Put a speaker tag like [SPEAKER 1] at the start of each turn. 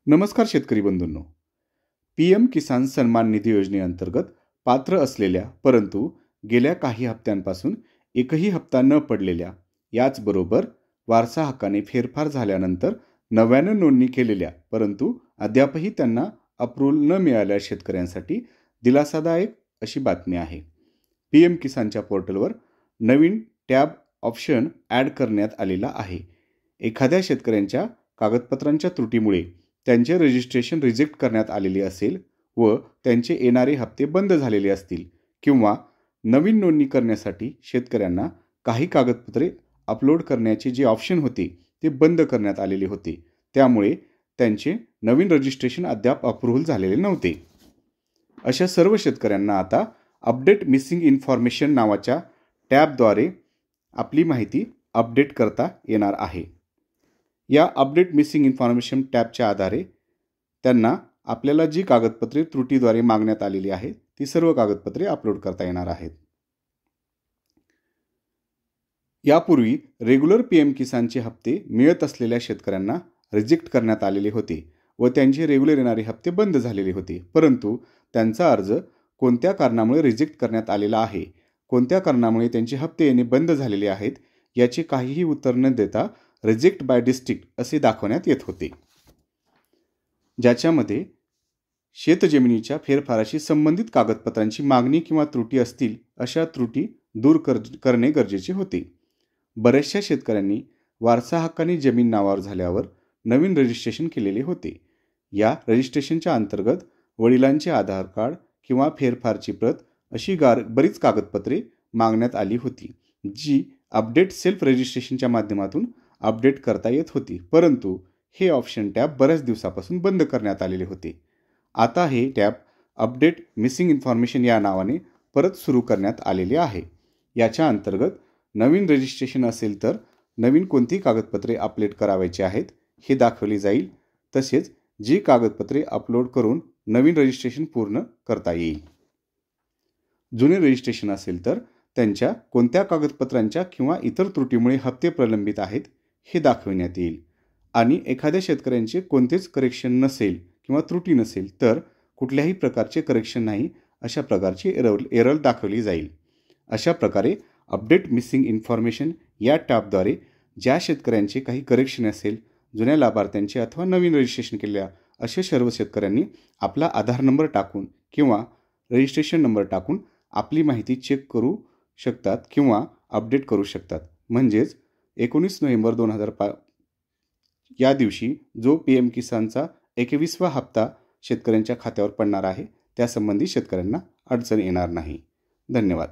[SPEAKER 1] नमस्कार शेतकरी बंधूंनो. PM किसान सन्मान निधी योजनेअंतर्गत पात्र असलेल्या परंतु गेल्या काही हप्त्यांपासून एकही हप्ता न पडलेल्या, याचबरोबर वारसा हक्काने फेरफार झाल्यानंतर नव्यानं नोंदणी केलेल्या परंतु अद्यापही त्यांना अप्रूव्हल न मिळालेल्या शेतकऱ्यांसाठी दिलासादायक अशी बातमी आहे. PM किसानच्या पोर्टलवर नवीन टॅब ऑप्शन ॲड करण्यात आलेला आहे. एखाद्या शेतकऱ्यांच्या कागदपत्रांच्या त्रुटीमुळे त्यांचे रजिस्ट्रेशन रिजेक्ट करण्यात आलेले असेल व त्यांचे येणारे हप्ते बंद झालेले असतील किंवा नवीन नोंदणी करण्यासाठी शेतकऱ्यांना काही कागदपत्रे अपलोड करण्याचे जे ऑप्शन होते ते बंद करण्यात आलेले होते. त्यामुळे त्यांचे नवीन रजिस्ट्रेशन अद्याप अप्रूव्हल झालेले नव्हते. अशा सर्व शेतकऱ्यांना आता अपडेट मिसिंग इन्फॉर्मेशन नावाच्या टॅबद्वारे आपली माहिती अपडेट करता येणार आहे. या अपडेट मिसिंग इन्फॉर्मेशन टॅबच्या आधारे त्यांना आपल्याला जी कागदपत्रे त्रुटीद्वारे मागण्यात आलेली आहेत ती सर्व कागदपत्रे अपलोड करता येणार आहेत. यापूर्वी रेग्युलर PM किसानचे हप्ते मिळत असलेल्या शेतकऱ्यांना रिजेक्ट करण्यात आलेले होते व त्यांचे रेग्युलर येणारे हप्ते बंद झालेले होते. परंतु त्यांचा अर्ज कोणत्या कारणामुळे रिजेक्ट करण्यात आलेला आहे, कोणत्या कारणामुळे त्यांचे हप्ते येणे बंद झालेले आहेत याचे काहीही उत्तर न देता रिजेक्ट बाय डिस्ट्रिक्ट असे दाखवण्यात येत होते, ज्याच्यामध्ये शेतजमिनीच्या फेरफाराशी संबंधित कागदपत्रांची मागणी किंवा त्रुटी असतील अशा त्रुटी दूर करणे गरजेचे होते. बऱ्याचशा शेतकऱ्यांनी वारसा हक्काने जमीन नावावर झाल्यावर नवीन रजिस्ट्रेशन केलेले होते. या रजिस्ट्रेशनच्या अंतर्गत वडिलांचे आधार कार्ड किंवा फेरफारची प्रत अशी बरीच कागदपत्रे मागण्यात आली होती, जी अपडेट सेल्फ रजिस्ट्रेशनच्या माध्यमातून अपडेट करता येत होती. परंतु हे ऑप्शन टॅब बऱ्याच दिवसापासून बंद करण्यात आलेले होते. आता हे टॅब अपडेट मिसिंग इन्फॉर्मेशन या नावाने परत सुरू करण्यात आलेले आहे. याच्या अंतर्गत नवीन रजिस्ट्रेशन असेल तर नवीन कोणती कागदपत्रे अपलोड करायची आहेत हे दाखवले जाईल. तसेच जी कागदपत्रे अपलोड करून नवीन रजिस्ट्रेशन पूर्ण करता येईल. जुने रजिस्ट्रेशन असेल तर त्यांच्या कोणत्या कागदपत्रांच्या किंवा इतर त्रुटीमुळे हप्ते प्रलंबित आहेत हे दाखविण्यात येईल. आणि एखाद्या शेतकऱ्यांचे कोणतेच करेक्शन नसेल किंवा त्रुटी नसेल तर कुठल्याही प्रकारचे करेक्शन नाही अशा प्रकारची एरर दाखवली जाईल. अशा प्रकारे अपडेट मिसिंग इन्फॉर्मेशन या टॅबद्वारे ज्या शेतकऱ्यांचे काही करेक्शन असेल, जुन्या लाभार्थ्यांचे अथवा नवीन रजिस्ट्रेशन केलेल्या अशा सर्व शेतकऱ्यांनी आपला आधार नंबर टाकून किंवा रजिस्ट्रेशन नंबर टाकून आपली माहिती चेक करू शकतात किंवा अपडेट करू शकतात. म्हणजेच 19 नोव्हेंबर 2005 या दिवशी जो PM किसानचा 21वा हप्ता शेतकऱ्यांच्या खात्यावर पडणार आहे त्यासंबंधी शेतकऱ्यांना अडचण येणार नाही. धन्यवाद.